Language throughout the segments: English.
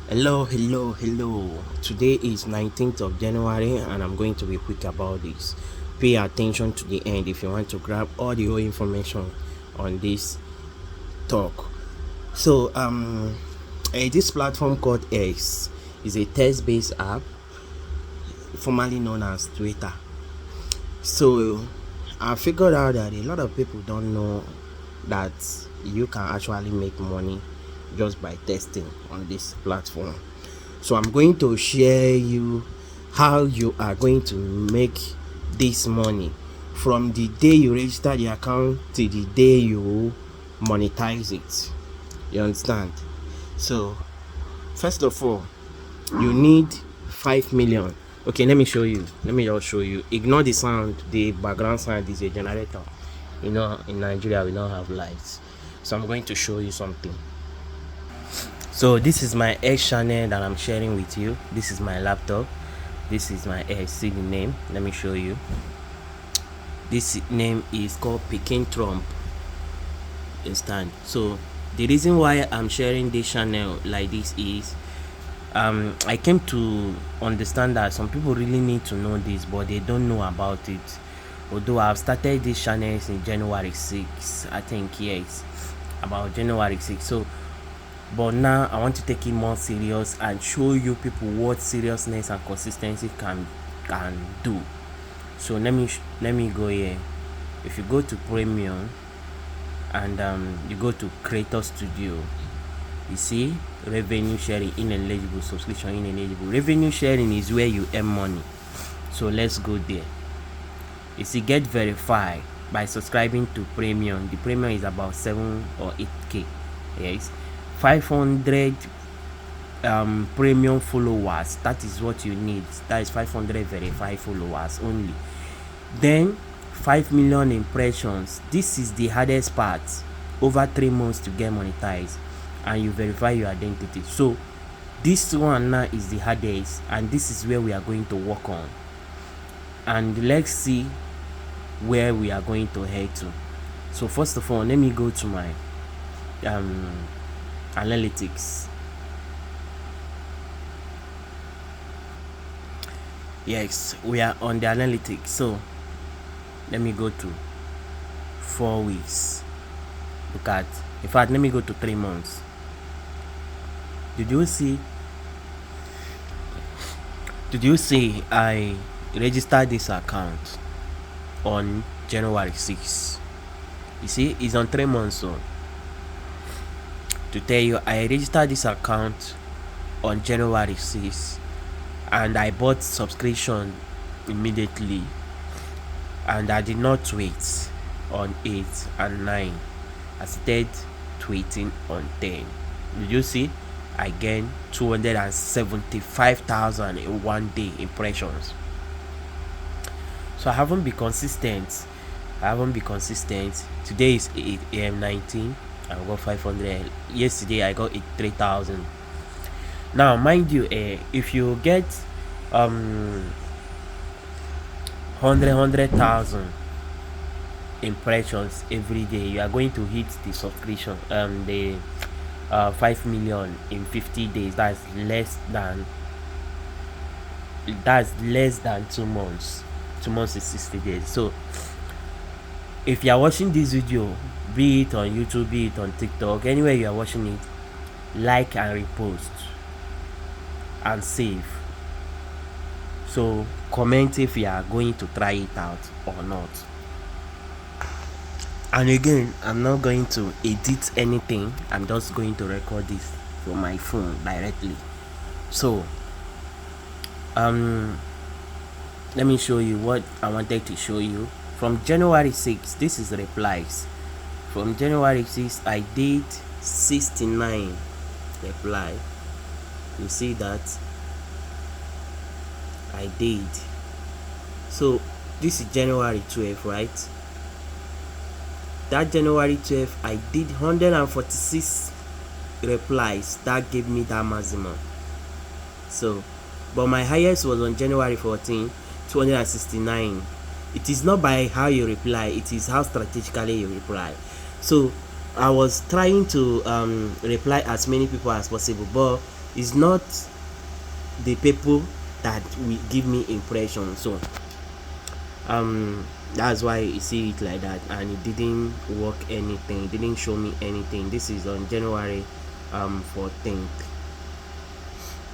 Hello. Today is 19th of January and I'm going to be quick about this. Pay attention to the end if you want to grab all the whole information on this talk. So, this platform called X is a text-based app formerly known as Twitter. So, I figured out that a lot of people don't know that you can actually make money just by testing on this platform. So I'm going to share you how you are going to make this money from the day you register the account to the day you monetize it. You understand? So first of all, you need 5 million. Okay, let me show you. Let me just show you. Ignore the sound. The background sound is a generator. In Nigeria we don't have lights, so I'm going to show you something. So this is my X channel that I'm sharing with you. This is my laptop. This is my X. See the name. Let me show you. This name is called Peking Trump. Understand? So the reason why I'm sharing this channel like this is I came to understand that some people really need to know this, but they don't know about it. Although I've started this channel in January 6, I think, yes, about January 6. So but now I want to take it more serious and show you people what seriousness and consistency can do. So let me go here. If you go to premium and you go to creator studio, you see revenue sharing ineligible, subscription ineligible. Revenue sharing is where you earn money. So let's go there. You see, get verified by subscribing to premium. The premium is about 7 or 8k. Yes, 500 premium followers. That is what you need. That is 500 verified followers only. Then 5 million impressions. This is the hardest part. Over 3 months to get monetized and you verify your identity. So this one now is the hardest, and this is where we are going to work on. And let's see where we are going to head to. So first of all, let me go to my analytics. Yes, we are on the analytics. So let me go to 4 weeks. Look at, in fact, let me go to 3 months. Did you see I registered this account on January 6? You see, it's on 3 months. So to tell you, I registered this account on January 6 and I bought subscription immediately, and I did not wait on 8 and 9. I started tweeting on 10. Did you see? I gained 275,000 in 1 day impressions. So I haven't been consistent. Today is 19. I got 500. Yesterday I got 3,000. Now mind you, if you get 100,000 impressions every day, you are going to hit the subscription, the 5 million in 50 days. That's less than 2 months. 2 months is 60 days. So if you are watching this video, be it on YouTube, be it on TikTok, anywhere you are watching it, like and repost and save. So comment if you are going to try it out or not. And again, I'm not going to edit anything. I'm just going to record this from my phone directly. So let me show you what I wanted to show you. From January 6, this is the replies. From January 6, I did 69 reply. You see that I did. So this is January 12th, right? That January 12th, I did 146 replies. That gave me that maximum. So, but my highest was on January 14, 269. It is not by how you reply, it is how strategically you reply. So I was trying to reply as many people as possible, but it's not the people that will give me impression. So that's why you see it like that, and it didn't work anything, it didn't show me anything. This is on January 14th.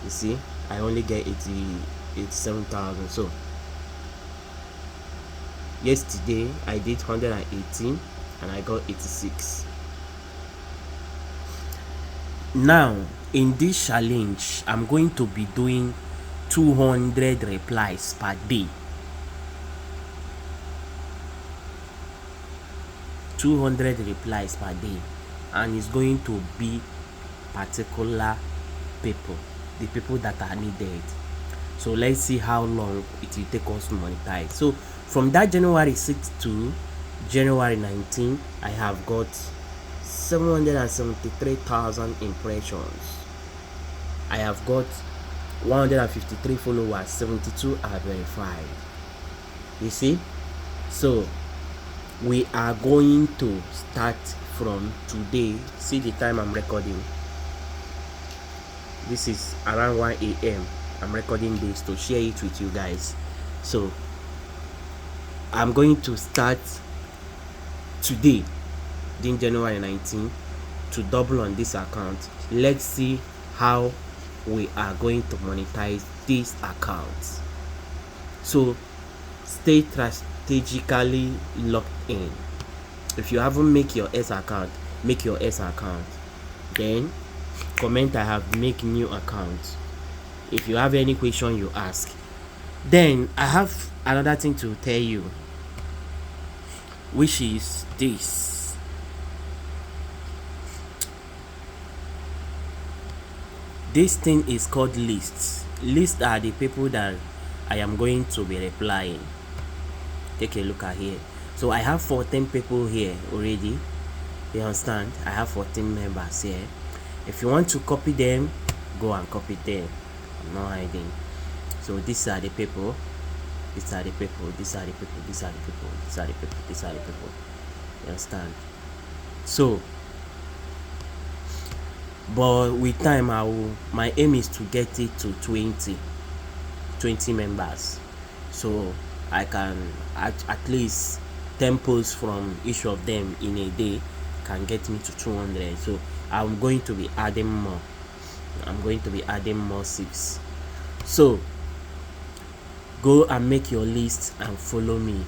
You see, I only get 87,000. So yesterday I did 118 and I got 86. Now in this challenge I'm going to be doing 200 replies per day. 200 replies per day, and it's going to be particular people, the people that are needed. So let's see how long it will take us to monetize. So from that January 6th to January 19th, I have got 773,000 impressions. I have got 153 followers, 72 are verified. You see? So we are going to start from today. See the time I'm recording. This is around 1 a.m. I'm recording this to share it with you guys. So I'm going to start today, in January 19th, to double on this account. Let's see how we are going to monetize this account. So stay strategically locked in. If you haven't make your S account, make your S account. Then comment I have make new account. If you have any question, you ask. Then I have another thing to tell you, which is this. This thing is called lists. Lists are the people that I am going to be replying. Take a look at here. So I have 14 people here already. You understand? I have 14 members here. If you want to copy them, go and copy them. I'm not hiding. So these are the people. These are the people. These are the people. These are the people. These are the people. These are the people. You understand? So, but with time, my aim is to get it to 20 members. So I can at least 10 posts from each of them in a day can get me to 200. So I'm going to be adding more. I'm going to be adding more 6. So go and make your list and follow me.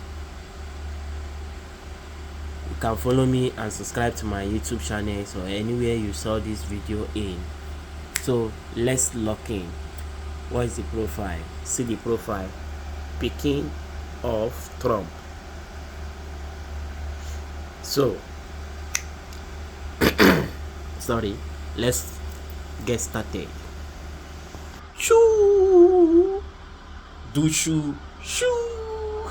You can follow me and subscribe to my YouTube channel or anywhere you saw this video in. So let's lock in. What is the profile? See the profile. Picking of Trump. So sorry, let's get started. Shoo, do shoo, shoo.